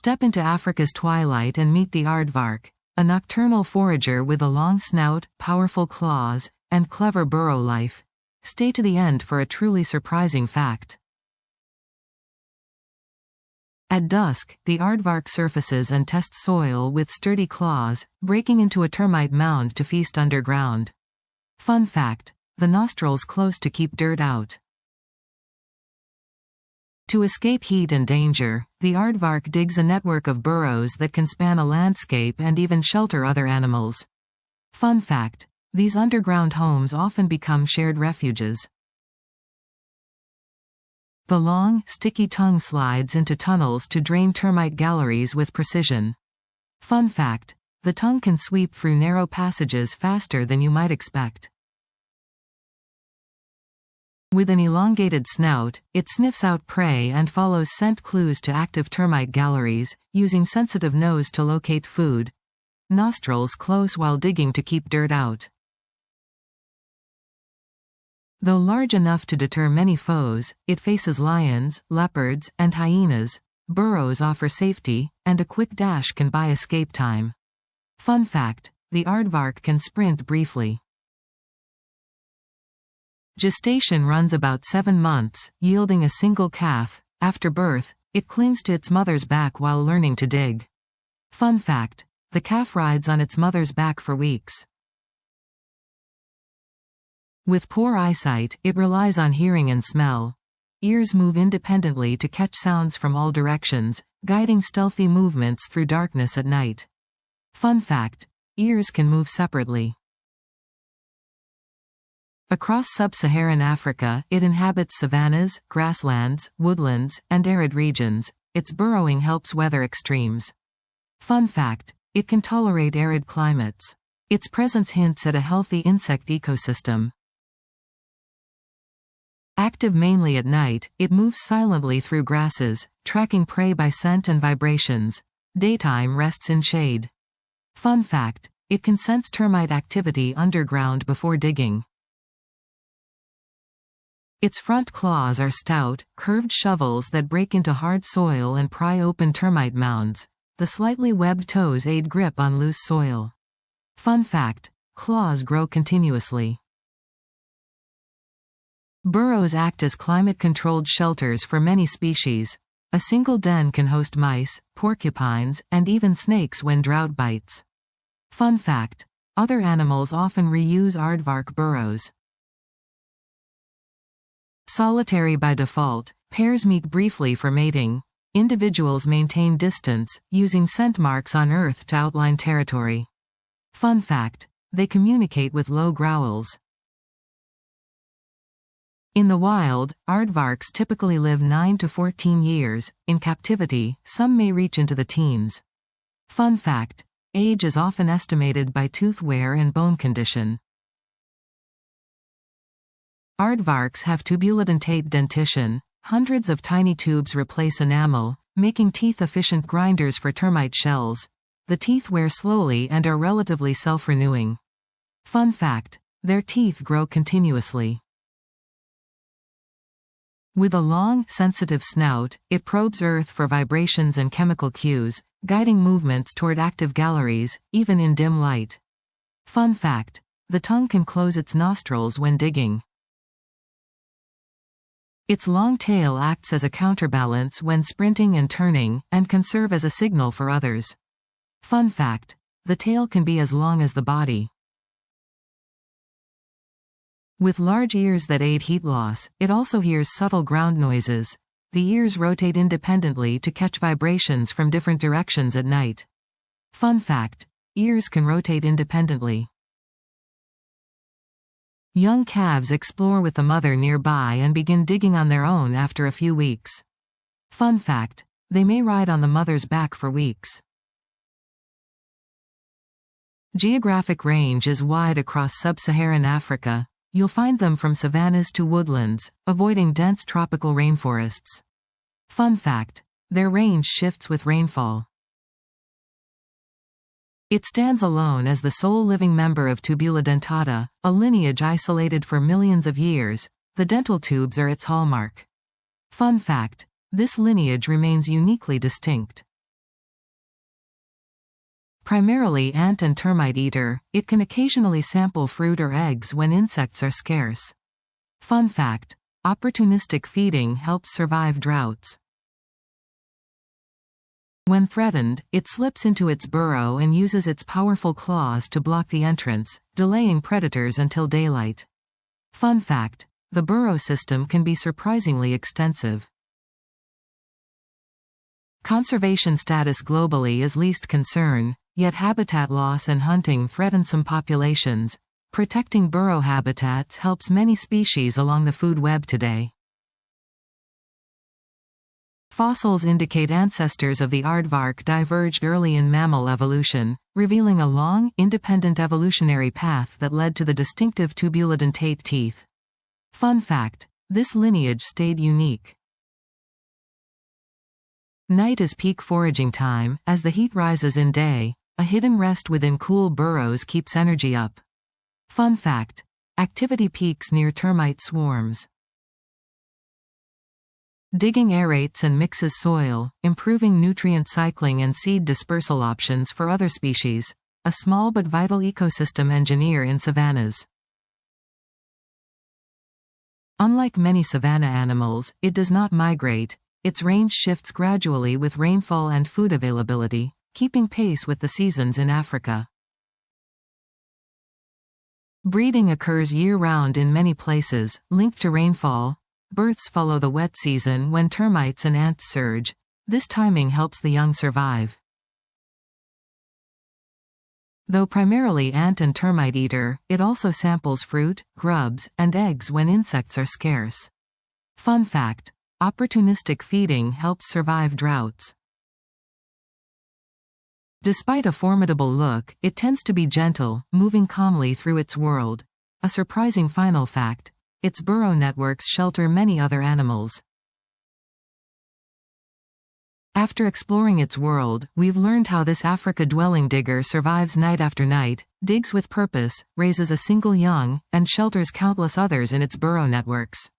Step into Africa's twilight and meet the Aardvark, a nocturnal forager with a long snout, powerful claws, and clever burrow life. Stay to the end for a truly surprising fact. At dusk, the aardvark surfaces and tests soil with sturdy claws, breaking into a termite mound to feast underground. Fun fact: the nostrils close to keep dirt out. To escape heat and danger, the aardvark digs a network of burrows that can span a landscape and even shelter other animals. Fun fact: these underground homes often become shared refuges. The long, sticky tongue slides into tunnels to drain termite galleries with precision. Fun fact: the tongue can sweep through narrow passages faster than you might expect. With an elongated snout, it sniffs out prey and follows scent clues to active termite galleries, using sensitive nose to locate food. Nostrils close while digging to keep dirt out. Though large enough to deter many foes, it faces lions, leopards, and hyenas. Burrows offer safety, and a quick dash can buy escape time. Fun fact: the aardvark can sprint briefly. Gestation runs about 7 months, yielding a single calf. After birth, it clings to its mother's back while learning to dig. Fun fact: the calf rides on its mother's back for weeks. With poor eyesight, it relies on hearing and smell. Ears move independently to catch sounds from all directions, guiding stealthy movements through darkness at night. Fun fact: ears can move separately. Across sub-Saharan Africa, it inhabits savannas, grasslands, woodlands, and arid regions. Its burrowing helps weather extremes. Fun fact: it can tolerate arid climates. Its presence hints at a healthy insect ecosystem. Active mainly at night, it moves silently through grasses, tracking prey by scent and vibrations. Daytime rests in shade. Fun fact: it can sense termite activity underground before digging. Its front claws are stout, curved shovels that break into hard soil and pry open termite mounds. The slightly webbed toes aid grip on loose soil. Fun fact: claws grow continuously. Burrows act as climate-controlled shelters for many species. A single den can host mice, porcupines, and even snakes when drought bites. Fun fact: other animals often reuse aardvark burrows. Solitary by default, pairs meet briefly for mating. Individuals maintain distance, using scent marks on Earth to outline territory. Fun fact: they communicate with low growls. In the wild, aardvarks typically live 9 to 14 years. In captivity, some may reach into the teens. Fun fact: age is often estimated by tooth wear and bone condition. Aardvarks have tubulodentate dentition. Hundreds of tiny tubes replace enamel, making teeth efficient grinders for termite shells. The teeth wear slowly and are relatively self-renewing. Fun fact: their teeth grow continuously. With a long, sensitive snout, it probes Earth for vibrations and chemical cues, guiding movements toward active galleries, even in dim light. Fun fact: the tongue can close its nostrils when digging. Its long tail acts as a counterbalance when sprinting and turning, and can serve as a signal for others. Fun fact: the tail can be as long as the body. With large ears that aid heat loss, it also hears subtle ground noises. The ears rotate independently to catch vibrations from different directions at night. Fun fact: ears can rotate independently. Young calves explore with the mother nearby and begin digging on their own after a few weeks. Fun fact: they may ride on the mother's back for weeks. Geographic range is wide across sub-Saharan Africa. You'll find them from savannas to woodlands, avoiding dense tropical rainforests. Fun fact: their range shifts with rainfall. It stands alone as the sole living member of Tubulodentata, a lineage isolated for millions of years. The dental tubes are its hallmark. Fun fact: this lineage remains uniquely distinct. Primarily ant and termite eater, it can occasionally sample fruit or eggs when insects are scarce. Fun fact: opportunistic feeding helps survive droughts. When threatened, it slips into its burrow and uses its powerful claws to block the entrance, delaying predators until daylight. Fun fact: the burrow system can be surprisingly extensive. Conservation status globally is least concern, yet habitat loss and hunting threaten some populations. Protecting burrow habitats helps many species along the food web today. Fossils indicate ancestors of the aardvark diverged early in mammal evolution, revealing a long, independent evolutionary path that led to the distinctive tubulodentate teeth. Fun fact: this lineage stayed unique. Night is peak foraging time. As the heat rises in day, a hidden rest within cool burrows keeps energy up. Fun fact: activity peaks near termite swarms. Digging aerates and mixes soil, improving nutrient cycling and seed dispersal options for other species. A small but vital ecosystem engineer in savannas. Unlike many savanna animals, it does not migrate. Its range shifts gradually with rainfall and food availability, keeping pace with the seasons in Africa. Breeding occurs year-round in many places, linked to rainfall. Births follow the wet season when termites and ants surge. This timing helps the young survive. Though primarily ant and termite eater, it also samples fruit, grubs, and eggs when insects are scarce. Fun fact: opportunistic feeding helps survive droughts. Despite a formidable look, it tends to be gentle, moving calmly through its world. A surprising final fact: its burrow networks shelter many other animals. After exploring its world, we've learned how this Africa-dwelling digger survives night after night, digs with purpose, raises a single young, and shelters countless others in its burrow networks.